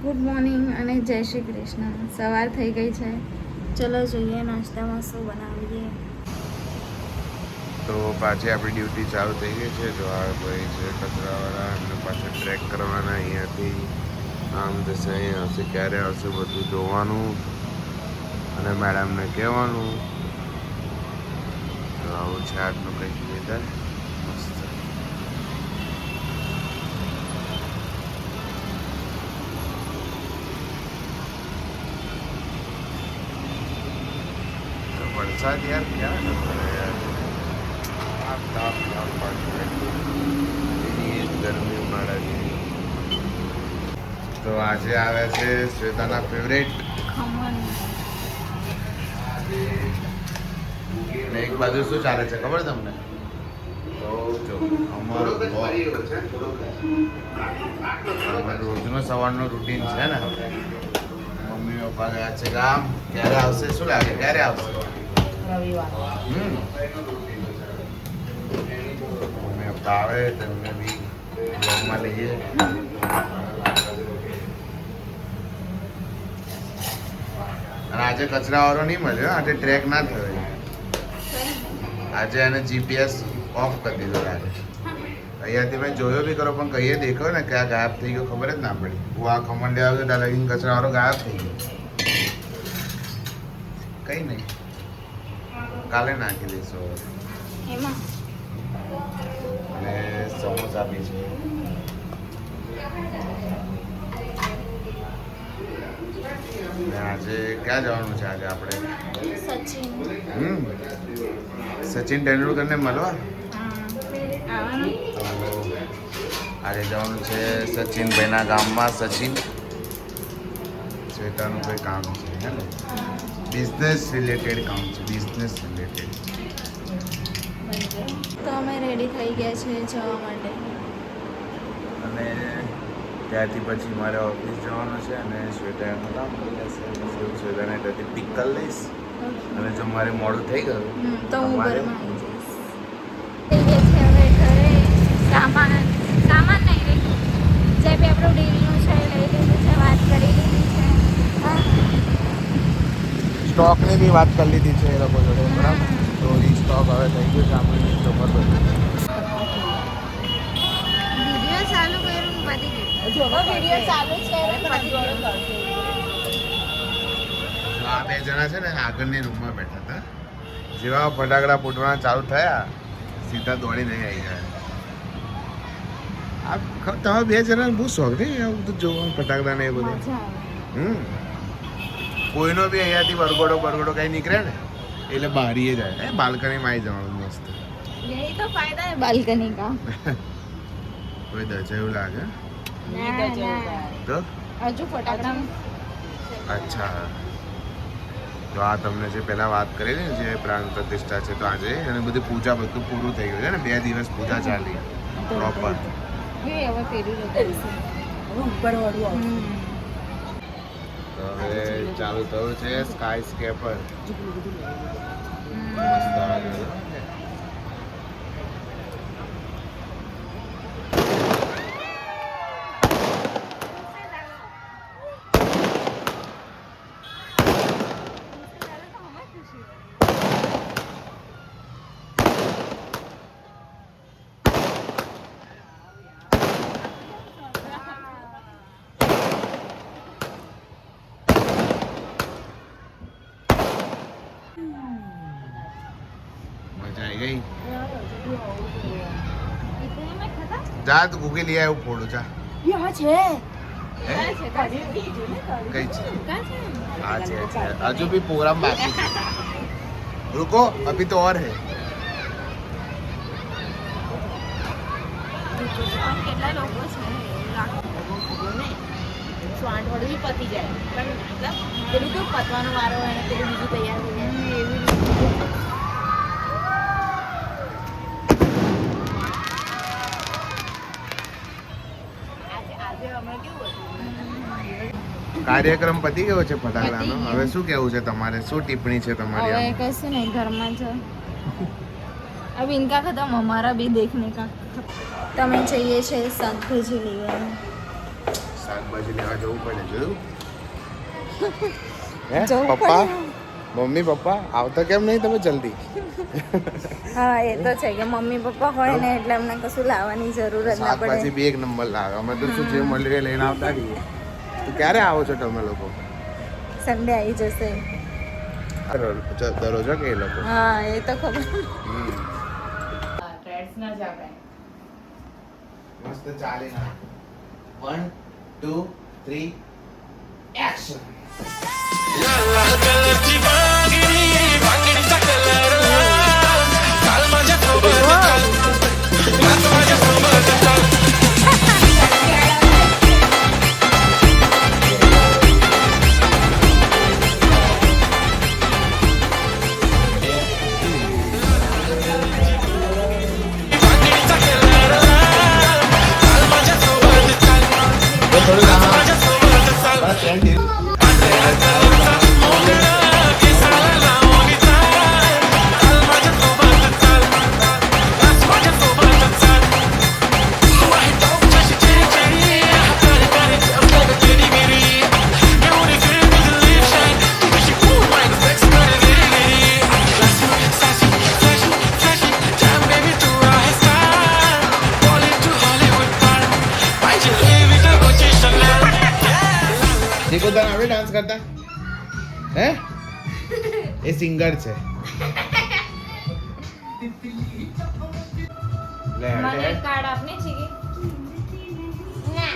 Good morning અને જય શ્રી કૃષ્ણ. સવાર થઈ ગઈ છે. ચલો જોઈએ નાસ્તામાં શું બનાવીએ. તો પાછી આપણી ડ્યુટી ચાલુ થઈ ગઈ છે. જો આ ભાઈ છે કચરાવાળા, એમને પાછા ટ્રેક કરવાના અહીંયાથી આમ જશે, અહીં આવશે, ક્યારે આવશે બધું જોવાનું અને મેડમને કહેવાનું. તો આવું છે આજનું કંઈક વેધર. મસ્ત વરસાદ યાર ક્યાં જતો રહે યાર. તાપ ગરમી ઉનાળા જેવી. તો આજે આવે છે શ્વેતાના ફેવરેટ ખમણ. અને એક બાજુ શું ચાલે છે ખબર તમને? તો જો અમારું રોજનો સવારનો રૂટીન છે ને. મમ્મી પપ્પા ગયા છે ગામ. ક્યારે આવશે શું લાગે? ક્યારે આવશે? રવિવાર. મમ્મી પપ્પા આવે તેમને બી બ્લોગમાં લઈએ. અને આજે કચરાવાળો નહીં મળ્યો. આજે ટ્રેક ના થયો. આજે એને જીપીએસ ઓફ કરી દીધો. આજે અહીંયાથી મેં જોયો બી કરો પણ કહીએ દેખ્યો ને ક્યાં ગાયબ થઈ ગયો ખબર જ ના પડી. હું આ ખમણ લેવા ગયો ત્યાં લગીને કચરાવાળો ગાયબ થઈ ગયો. કઈ નહીં, કાલે નાખી દઈશું. એમાં અને સમોસા બી છે. આજે ક્યાં જવાનું છે આજે આપણે? સચિન. સચિન તેંડુલકરને મળવા. આવવાનું. તો આજે જવાનું છે સચિનભાઈના ગામમાં. સચિન શ્વેતાનું કોઈ કામ છે હે ને, બિઝનેસ રિલેટેડ કામ છે. Business related. તો અમે રેડી થઈ ગયા છીએ જવા માટે. અને ત્યાંથી પછી મારે ઓફિસ જવાનું છે અને શ્વેતાનું કામ થઈ જશે. શ્વેતાને ત્યાંથી પિક કરી લઈશ. અને જો મારે મોડું થઈ ગયું તો હું અમારે ઘરમાં આવી જઈશ. થઈ ગયા છે હવે ઘરે. સામાન નહીં રે, જે બી આપણું ડીલનું છે લઈ લીધું છે, વાત કરી લીધી છે. સ્ટોકની બી વાત કરી લીધી છે એ લોકો જોડે, બરાબર. તો એ સ્ટોક હવે થઈ ગયો છે આપણે તો બરાબર. વિડીયો ચાલુ કર્યું પતી ગયું. વિડીયો ચાલુ છે પતી ગયું. આ બે જણા છે ને આગળની રૂમમાં બેઠા હતા. જેવા ફટાકડા ફૂટવાના ચાલુ થયા સીધા દોડીને આવી ગયા. આ તમે બે જણાને બહુ શોખ નહીં આ બધું જોવાનું, ફટાકડા ને એ બધું. મજા આવે. કોઈનો બી અહીંયાથી બરગોડો કઈ નીકળે ને એટલે બહારીએ જાય. બાલ્કનીમાં આવી જવાનું મસ્ત. यही तो फायदा है बालकनी का. કોઈ દસ એવું લાગે તો હજુ ફટાકડા. અચ્છા. તો આ તમને જે પહેલાં વાત કરી ને જે પ્રાણ પ્રતિષ્ઠા છે, તો આજે અને બધી પૂજા બધું પૂરું થઈ ગયું છે ને. 2 દિવસ પૂજા ચાલી પ્રોપર. હવે પેરી રખાઈશું. ઉપરવાળું. તો હવે ચાલુ થયું છે સ્કાય સ્કેપર. મસ્ત આવે છે. મજા આવી ગઈ. જા તું ભૂખી લઈ આવ્યું ફોડું જા. यहाँ છે. હે? કઈ છે? હા છે. હજુ भी प्रोग्राम बाकी है. रुको अभी तो और है. કેટલા લોકો છે? 8 વાળું બી પતી જાય પણ મતલબ પેલું કેવું પતવાનો વારો હોય ને પેલું બીજું તૈયાર થઈ જાય એવી આજે હમણાં કેવું હતું કાર્યક્રમ પતી ગયો છે ફટાકડાનો. હવે શું કેવું છે તમારે? શું ટિપ્પણી છે તમારી? હવે કશું નહીં, ઘરમાં જ. अब इनका खत्म, हमारा भी देखने का. તમે જઈએ છે શાકભાજી લેવા. શાકભાજી શાકભાજી લેવા જવું પડે જોયું હે જવું પપ્પા પડે. મમ્મી પપ્પા આવતા કેમ નહીં તમે જલ્દી હા એ તો છે કે મમ્મી પપ્પા હોય ને એટલે અમને કશું લાવવાની જરૂર જ ના શાકભાજી પડે બી એક નંબર લાવે અમે તો શું જે મળી લઈને આવતા રહીએ તો ક્યારે આવો છો તમે લોકો સન્ડે આવી જશે દરરોજ કે એ લોકો હા એ તો ખબર હમ. ટ્રેડ્સના જ આપણે મસ્ત ચાલે ના 1 2 3 એક્શન देखो तने आवड़े डांस करता હે એ સિંગર છે લે મને લે કાર્ડ આપને છે કે ના